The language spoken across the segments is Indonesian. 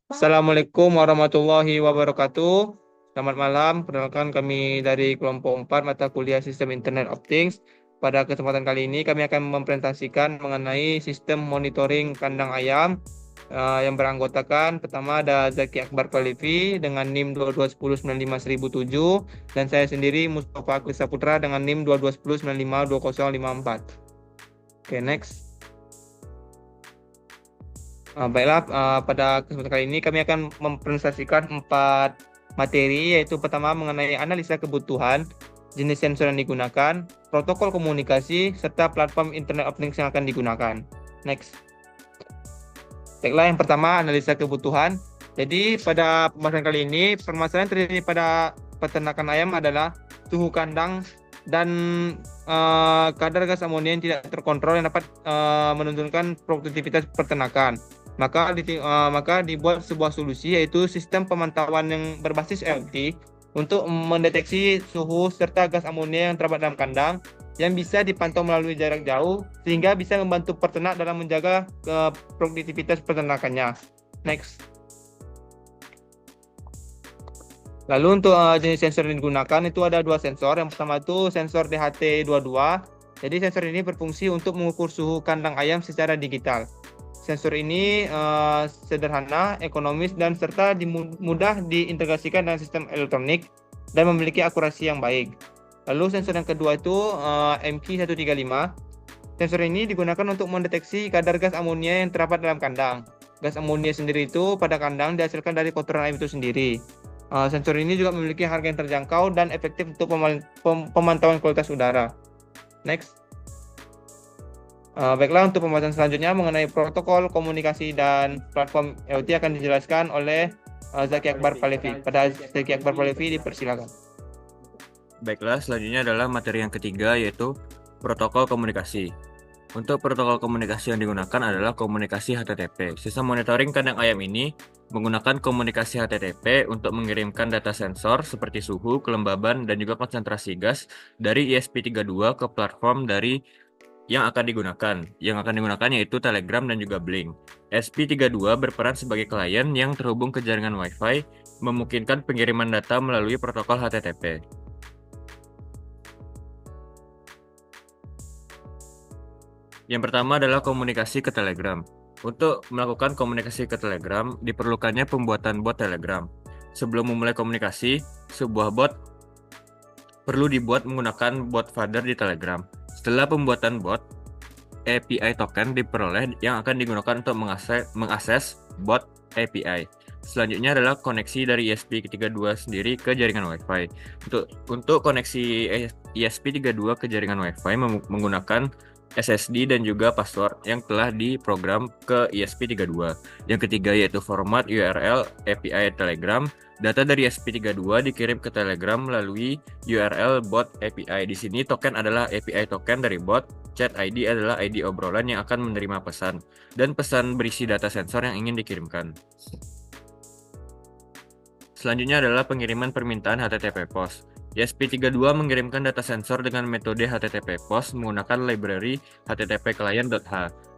Assalamualaikum warahmatullahi wabarakatuh. Selamat malam, perkenalkan kami dari kelompok 4 mata kuliah Sistem Internet of Things. Pada kesempatan kali ini kami akan mempresentasikan mengenai sistem monitoring kandang ayam yang beranggotakan pertama ada Zaki Akbar Palevi dengan NIM 2210951007 dan saya sendiri Mustafa Aklisa Putra dengan NIM 2210952054. Oke, next. Baiklah, pada kesempatan kali ini kami akan mempresentasikan 4 materi, yaitu pertama mengenai analisa kebutuhan, jenis sensor yang digunakan, protokol komunikasi, serta platform Internet of Things yang akan digunakan. Next. Baiklah, yang pertama analisa kebutuhan. Jadi pada pembahasan kali ini, permasalahan terjadi pada peternakan ayam adalah suhu kandang dan kadar gas amonia yang tidak terkontrol yang dapat menurunkan produktivitas peternakan. Maka dibuat sebuah solusi, yaitu sistem pemantauan yang berbasis IoT untuk mendeteksi suhu serta gas amonia yang terdapat dalam kandang yang bisa dipantau melalui jarak jauh sehingga bisa membantu peternak dalam menjaga produktivitas peternakannya. Next. Lalu untuk jenis sensor yang digunakan itu ada 2 sensor. Yang pertama itu sensor DHT22. Jadi sensor ini berfungsi untuk mengukur suhu kandang ayam secara digital. Sensor ini sederhana, ekonomis, dan serta mudah diintegrasikan dengan sistem elektronik dan memiliki akurasi yang baik. Lalu sensor yang kedua itu MQ135. Sensor ini digunakan untuk mendeteksi kadar gas amonia yang terdapat dalam kandang. Gas amonia sendiri itu pada kandang dihasilkan dari kotoran ayam itu sendiri. Sensor ini juga memiliki harga yang terjangkau dan efektif untuk pemantauan kualitas udara. Next. Baiklah, untuk pembahasan selanjutnya mengenai protokol komunikasi dan platform IoT akan dijelaskan oleh Zaki Akbar Palevi. Pada Zaki Akbar Palevi dipersilakan. Baiklah, selanjutnya adalah materi yang ketiga, yaitu protokol komunikasi. Untuk protokol komunikasi yang digunakan adalah komunikasi HTTP. Sistem monitoring kandang ayam ini menggunakan komunikasi HTTP untuk mengirimkan data sensor seperti suhu, kelembaban, dan juga konsentrasi gas dari ESP32 ke platform dari yang akan digunakan. Yang akan digunakan yaitu Telegram dan juga Blink. ESP32 berperan sebagai klien yang terhubung ke jaringan Wi-Fi, memungkinkan pengiriman data melalui protokol HTTP. Yang pertama adalah komunikasi ke Telegram. Untuk melakukan komunikasi ke Telegram, diperlukannya pembuatan bot Telegram. Sebelum memulai komunikasi, sebuah bot perlu dibuat menggunakan bot father di Telegram. Setelah pembuatan bot, API token diperoleh yang akan digunakan untuk mengakses bot API. Selanjutnya adalah koneksi dari ESP32 sendiri ke jaringan Wi-Fi. Untuk koneksi ESP32 ke jaringan Wi-Fi menggunakan SSD dan juga password yang telah diprogram ke ESP32. Yang ketiga yaitu format URL API Telegram. Data dari ESP32 dikirim ke Telegram melalui URL bot API. Di sini token adalah API token dari bot, chat ID adalah ID obrolan yang akan menerima pesan, dan pesan berisi data sensor yang ingin dikirimkan. Selanjutnya adalah pengiriman permintaan HTTP POST. ESP32 mengirimkan data sensor dengan metode HTTP POST menggunakan library http client.h.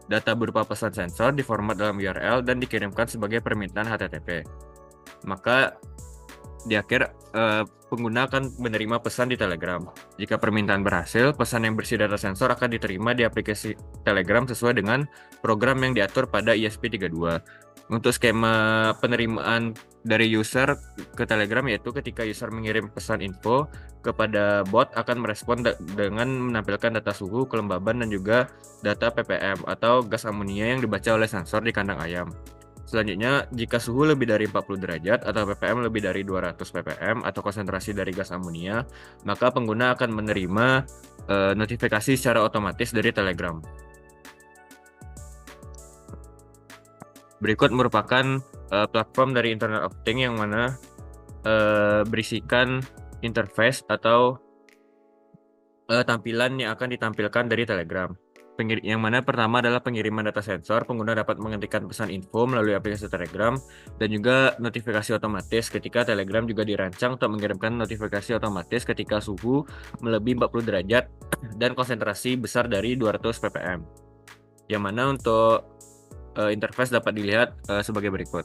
Data berupa pesan sensor diformat dalam URL dan dikirimkan sebagai permintaan HTTP. Maka di akhir pengguna akan menerima pesan di Telegram. Jika permintaan berhasil, pesan yang berisi data sensor akan diterima di aplikasi Telegram sesuai dengan program yang diatur pada ESP32. Untuk skema penerimaan dari user ke Telegram yaitu ketika user mengirim pesan info kepada bot akan merespon dengan menampilkan data suhu, kelembaban, dan juga data ppm atau gas amonia yang dibaca oleh sensor di kandang ayam. Selanjutnya, jika suhu lebih dari 40 derajat atau ppm lebih dari 200 ppm atau konsentrasi dari gas amonia, maka pengguna akan menerima notifikasi secara otomatis dari Telegram. Berikut merupakan platform dari Internet of Things yang mana berisikan interface atau tampilan yang akan ditampilkan dari Telegram. Yang mana pertama adalah pengiriman data sensor. Pengguna dapat menghentikan pesan info melalui aplikasi Telegram, dan juga notifikasi otomatis ketika Telegram juga dirancang untuk mengirimkan notifikasi otomatis ketika suhu melebihi 40 derajat dan konsentrasi besar dari 200 ppm. Yang mana untuk interface dapat dilihat sebagai berikut.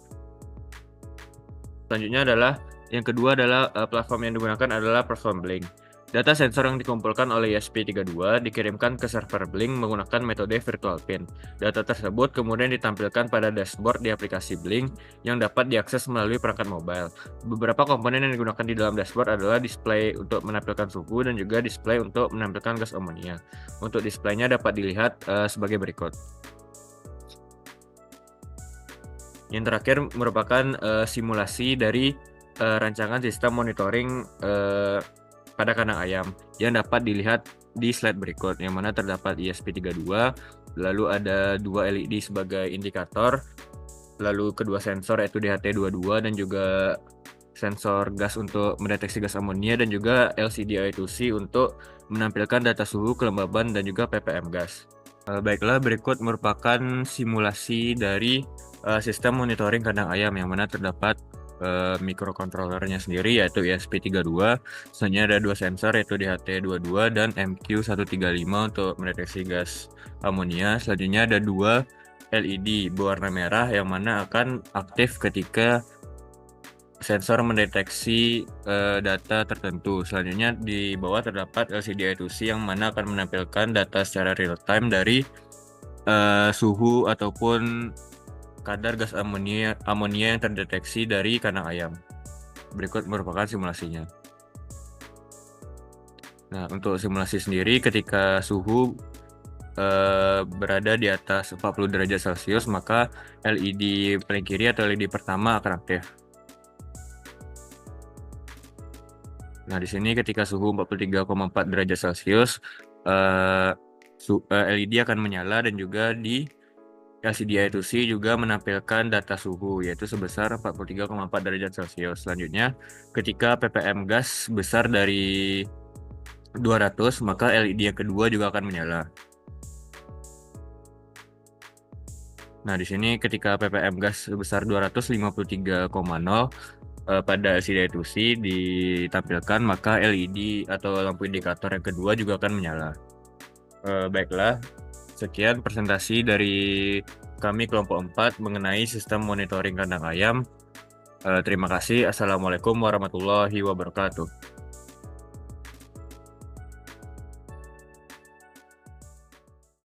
Selanjutnya adalah yang kedua adalah platform yang digunakan adalah platform Blink. Data sensor yang dikumpulkan oleh ESP32 dikirimkan ke server Blink menggunakan metode virtual pin. Data tersebut kemudian ditampilkan pada dashboard di aplikasi Blink yang dapat diakses melalui perangkat mobile. Beberapa komponen yang digunakan di dalam dashboard adalah display untuk menampilkan suhu dan juga display untuk menampilkan gas amonia. Untuk displaynya dapat dilihat sebagai berikut. Yang terakhir merupakan simulasi dari rancangan sistem monitoring pada kandang ayam yang dapat dilihat di slide berikut, yang mana terdapat ESP32, lalu ada 2 LED sebagai indikator, lalu kedua sensor yaitu DHT22 dan juga sensor gas untuk mendeteksi gas amonia, dan juga LCD I2C untuk menampilkan data suhu, kelembaban, dan juga ppm gas. Baiklah, berikut merupakan simulasi dari sistem monitoring kandang ayam yang mana terdapat mikrokontrolernya sendiri yaitu ESP32. Selanjutnya ada 2 sensor yaitu DHT22 dan MQ135 untuk mendeteksi gas amonia. Selanjutnya ada 2 LED berwarna merah yang mana akan aktif ketika sensor mendeteksi data tertentu. Selanjutnya di bawah terdapat LCD I2C yang mana akan menampilkan data secara real time dari suhu ataupun kadar gas amonia yang terdeteksi dari kandang ayam. Berikut merupakan simulasinya. Nah, untuk simulasi sendiri ketika suhu berada di atas 40 derajat Celcius, maka LED paling kiri atau LED pertama akan aktif. Nah, di sini ketika suhu 43,4 derajat Celcius, LED akan menyala, dan juga di LCD I2C juga menampilkan data suhu yaitu sebesar 43,4 derajat Celcius. Selanjutnya, ketika ppm gas besar dari 200, maka LED yang kedua juga akan menyala. Nah, di sini ketika ppm gas sebesar 253,0 pada LCD I2C ditampilkan, maka LED atau lampu indikator yang kedua juga akan menyala. Baiklah, sekian presentasi dari kami kelompok 4 mengenai sistem monitoring kandang ayam. Terima kasih. Assalamualaikum warahmatullahi wabarakatuh.